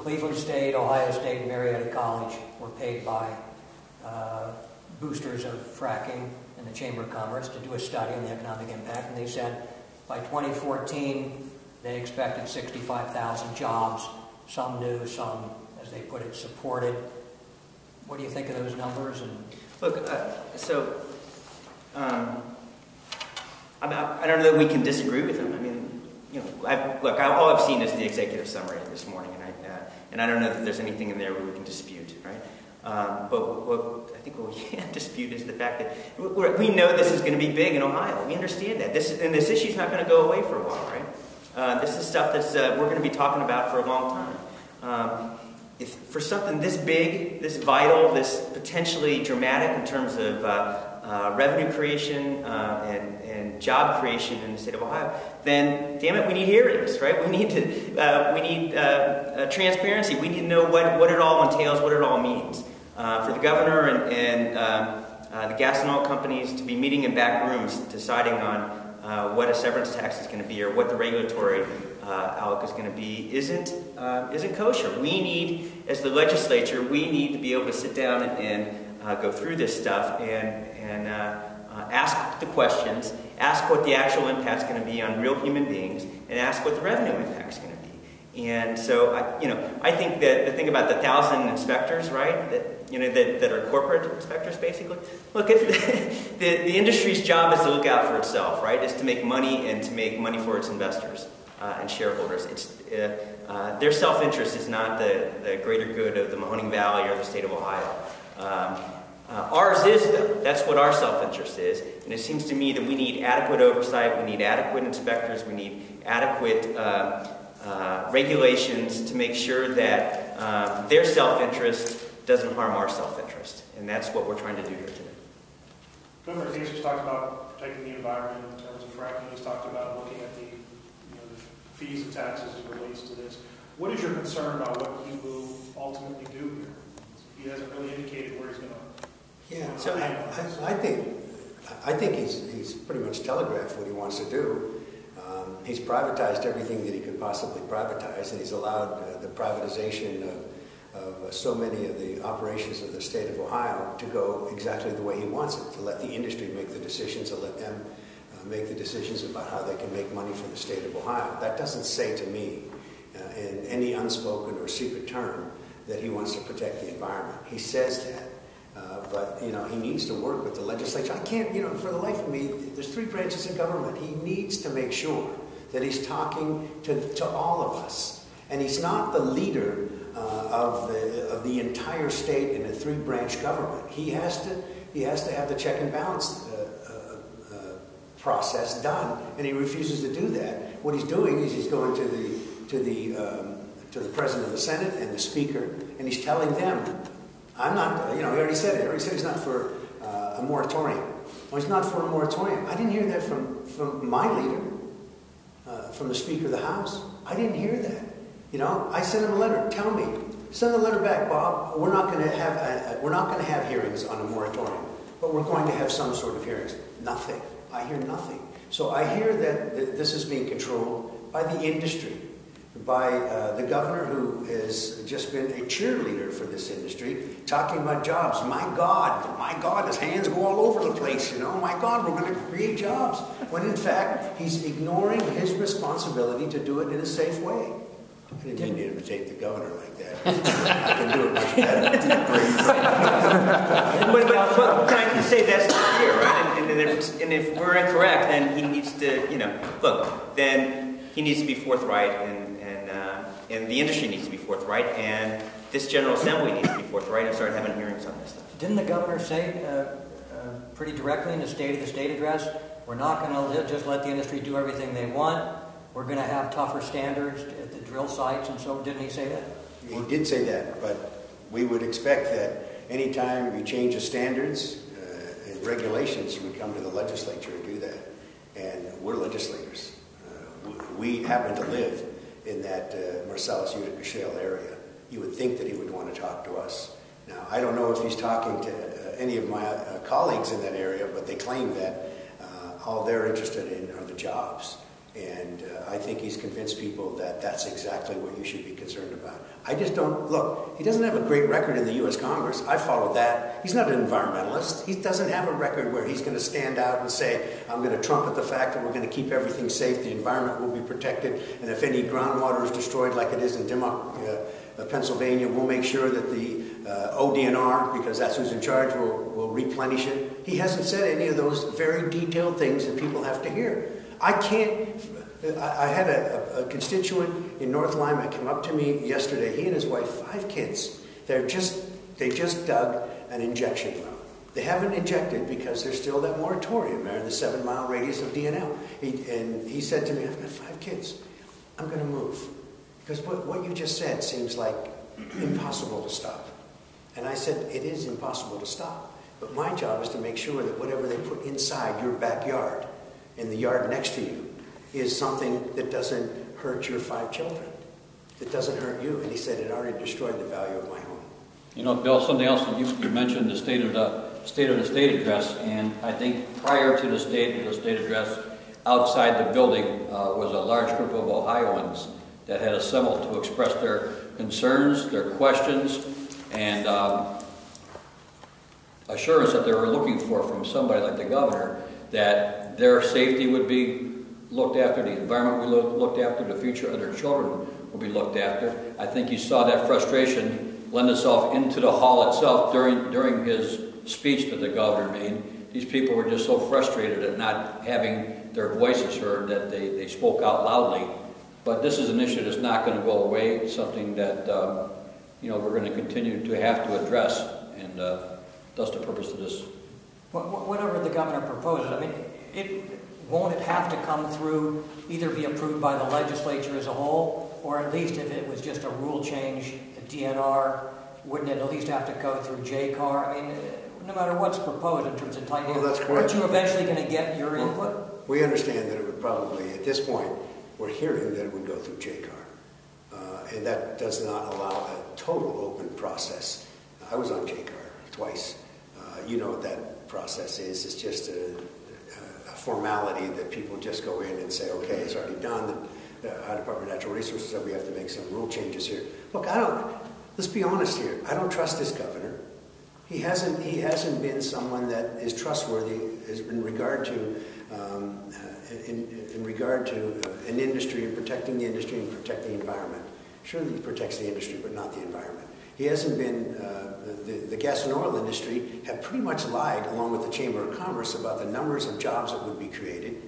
Cleveland State, Ohio State, and Marietta College were paid by boosters of fracking in the Chamber of Commerce to do a study on the economic impact, and they said by 2014 they expected 65,000 jobs, some new, some, as they put it, supported. What do you think of those numbers? And look, I don't know that we can disagree with them. I mean, you know, all I've seen is the executive summary this morning, and I don't know that there's anything in there where we can dispute, right? But I think what we can't dispute is the fact that we know this is going to be big in Ohio. We understand that. This issue is not going to go away for a while, right? This is stuff that's we're going to be talking about for a long time. If for something this big, this vital, this potentially dramatic in terms of revenue creation and job creation in the state of Ohio, then damn it, we need hearings, right? We need transparency. We need to know what it all entails, what it all means. For the governor and the gas and oil companies to be meeting in back rooms deciding on what a severance tax is going to be or what the regulatory outlook is going to be isn't kosher. We need, as the legislature, we need to be able to sit down and go through this stuff and ask the questions, ask what the actual impact is going to be on real human beings, and ask what the revenue impact is going to be. And so, I think that the thing about the 1,000 inspectors, right, that are corporate inspectors, basically. Look, if the industry's job is to look out for itself, right, is to make money and to make money for its investors and shareholders. It's their self-interest is not the greater good of the Mahoning Valley or the state of Ohio. Ours is, though. That's what our self-interest is. And it seems to me that we need adequate oversight, we need adequate inspectors, we need adequate regulations to make sure that their self-interest doesn't harm our self-interest. And that's what we're trying to do here today. Governor Kasich talked about protecting the environment in terms of fracking. He's talked about looking at the fees and taxes as it relates to this. What is your concern about what he will ultimately do here? He hasn't really indicated where he's going to. Yeah, so I think he's pretty much telegraphed what he wants to do. He's privatized everything that he could possibly privatize, and he's allowed the privatization of so many of the operations of the state of Ohio to go exactly the way he wants it, to let the industry make the decisions, to let them make the decisions about how they can make money for the state of Ohio. That doesn't say to me in any unspoken or secret term that he wants to protect the environment. He says that. But, he needs to work with the legislature. I can't, for the life of me, there's 3 branches of government. He needs to make sure that he's talking to all of us. And he's not the leader of the entire state in a 3-branch government. He has to have the check and balance process done, and he refuses to do that. What he's doing is he's going to the president of the Senate and the speaker, and he's telling them, I'm not, he already said it. He already said he's not for a moratorium. Well, he's not for a moratorium. I didn't hear that from my leader, from the Speaker of the House. I didn't hear that. I sent him a letter. Tell me. Send a letter back, Bob. We're not going to have hearings on a moratorium, but we're going to have some sort of hearings. Nothing. I hear nothing. So I hear that this is being controlled by the industry, by the governor, who has just been a cheerleader for this industry, talking about jobs. My God, his hands go all over the place, My God, we're going to create jobs. When in fact, he's ignoring his responsibility to do it in a safe way. I didn't mean to imitate the governor like that. I can do it much better. but can I just say that's not clear, right? And if we're incorrect, then he needs to, then he needs to be forthright, and the industry needs to be forthright, and this General Assembly needs to be forthright and start having hearings on this stuff. Didn't the governor say pretty directly in the State of the State address, we're not going to just let the industry do everything they want, we're going to have tougher standards at the drill sites, and so didn't he say that? He did say that, but we would expect that anytime you change the standards and regulations, you would come to the legislature and do that. And we're legislators. We happen to live in that Marcellus-Utica Shale area. You would think that he would want to talk to us. Now, I don't know if he's talking to any of my colleagues in that area, but they claim that all they're interested in are the jobs. And I think he's convinced people that that's exactly what you should be concerned about. I just don't, look, he doesn't have a great record in the U.S. Congress. I followed that. He's not an environmentalist. He doesn't have a record where he's going to stand out and say, I'm going to trumpet the fact that we're going to keep everything safe, the environment will be protected, and if any groundwater is destroyed like it is in Pennsylvania, we'll make sure that the ODNR, because that's who's in charge, will replenish it. He hasn't said any of those very detailed things that people have to hear. I had a constituent in North Lima come up to me yesterday. He and his wife, 5 kids. They just dug an injection well. They haven't injected because there's still that moratorium there in the 7-mile radius of DNL. He said to me, I've got 5 kids. I'm going to move. Because what you just said seems like impossible to stop. And I said, it is impossible to stop. But my job is to make sure that whatever they put inside your backyard, in the yard next to you, is something that doesn't hurt your 5 children, that doesn't hurt you. And he said it already destroyed the value of my home. You know, Bill, something else, you mentioned the state of the state address, and I think prior to the state address, outside the building was a large group of Ohioans that had assembled to express their concerns, their questions, and assurance that they were looking for from somebody like the governor, that their safety would be looked after, the environment would be looked after, the future of their children will be looked after. I think you saw that frustration lend itself into the hall itself during his speech that the governor made. These people were just so frustrated at not having their voices heard that they spoke out loudly. But this is an issue that's not going to go away. It's something that we're going to continue to have to address, and that's the purpose of this. Whatever the governor proposes, I mean, won't it have to come through, either be approved by the legislature as a whole, or at least if it was just a rule change, the DNR, wouldn't it at least have to go through JCAR? I mean, no matter what's proposed in terms of tightening, aren't you eventually going to get your input? We understand that it would probably, at this point, we're hearing that it would go through JCAR. And that does not allow a total open process. I was on JCAR twice. You know what that process is. It's just a formality that people just go in and say, okay, it's already done. The Ohio Department of Natural Resources said we have to make some rule changes here. Look, let's be honest here. I don't trust this governor. He hasn't been someone that is trustworthy in regard to an industry and protecting the industry and protecting the environment. Surely he protects the industry, but not the environment. He hasn't been, the gas and oil industry have pretty much lied, along with the Chamber of Commerce, about the numbers of jobs that would be created.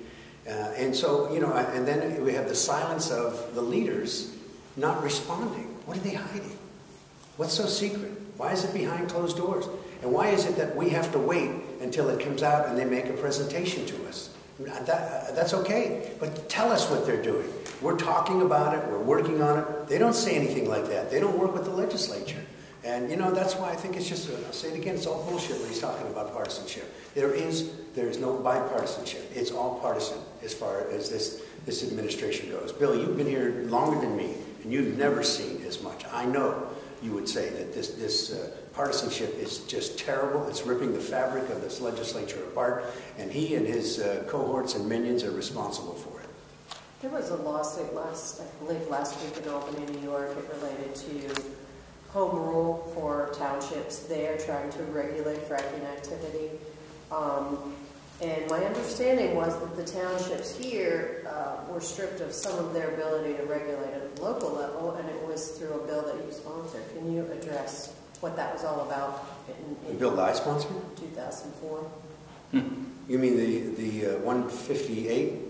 And so, and then we have the silence of the leaders not responding. What are they hiding? What's so secret? Why is it behind closed doors? And why is it that we have to wait until it comes out and they make a presentation to us? That's okay, but tell us what they're doing. We're talking about it, we're working on it. They don't say anything like that. They don't work with the legislature. And, that's why I think it's just, I'll say it again, it's all bullshit when he's talking about partisanship. There is no bipartisanship. It's all partisan as far as this administration goes. Bill, you've been here longer than me, and you've never seen as much. I know you would say that this partisanship is just terrible. It's ripping the fabric of this legislature apart, and he and his cohorts and minions are responsible for it. There was a lawsuit I believe last week in Albany, New York. It related to home rule for townships there trying to regulate fracking activity. And my understanding was that the townships here were stripped of some of their ability to regulate at the local level, and it was through a bill that you sponsored. Can you address what that was all about? The bill that I sponsored? 2004. You mean the 158?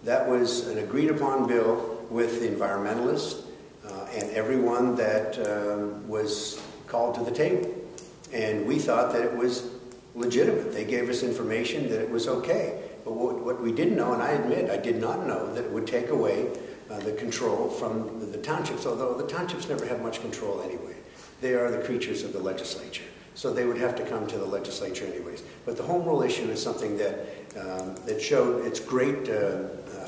That was an agreed upon bill with the environmentalists and everyone that was called to the table. And we thought that it was legitimate. They gave us information that it was okay. But what we didn't know, and I admit I did not know, that it would take away the control from the townships, although the townships never have much control anyway. They are the creatures of the legislature. So they would have to come to the legislature anyways. But the home rule issue is something that showed its great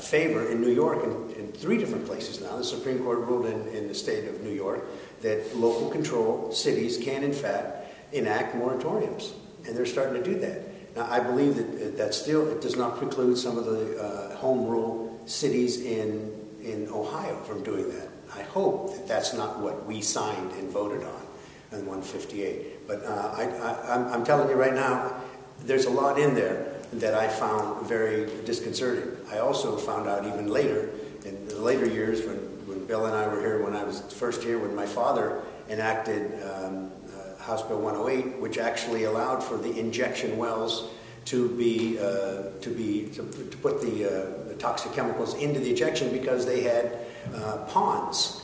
favor in New York and in 3 different places now. The Supreme Court ruled in the state of New York that local control cities can in fact enact moratoriums. And they're starting to do that. Now I believe that still it does not preclude some of the home rule cities in Ohio from doing that. I hope that that's not what we signed and voted on in 158. But I'm telling you right now, there's a lot in there that I found very disconcerting. I also found out even later, in the later years when Bill and I were here, when I was first here, when my father enacted House Bill 108, which actually allowed for the injection wells to put the toxic chemicals into the ejection, because they had ponds,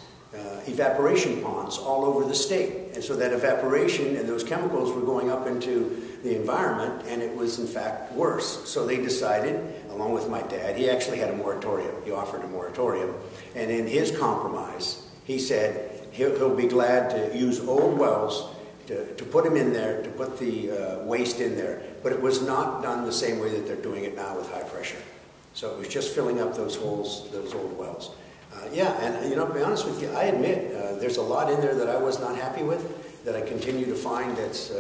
evaporation ponds all over the state. And so that evaporation and those chemicals were going up into the environment, and it was in fact worse. So they decided, along with my dad, he actually had a moratorium. He offered a moratorium. And in his compromise, he said he'll be glad to use old wells to put them in there, to put the waste in there. But it was not done the same way that they're doing it now with high pressure. So it was just filling up those holes, those old wells. Yeah, and to be honest with you, I admit there's a lot in there that I was not happy with, that I continue to find that's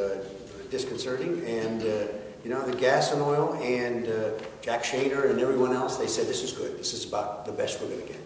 disconcerting. And the gas and oil and Jack Shaner and everyone else, they said this is good. This is about the best we're going to get.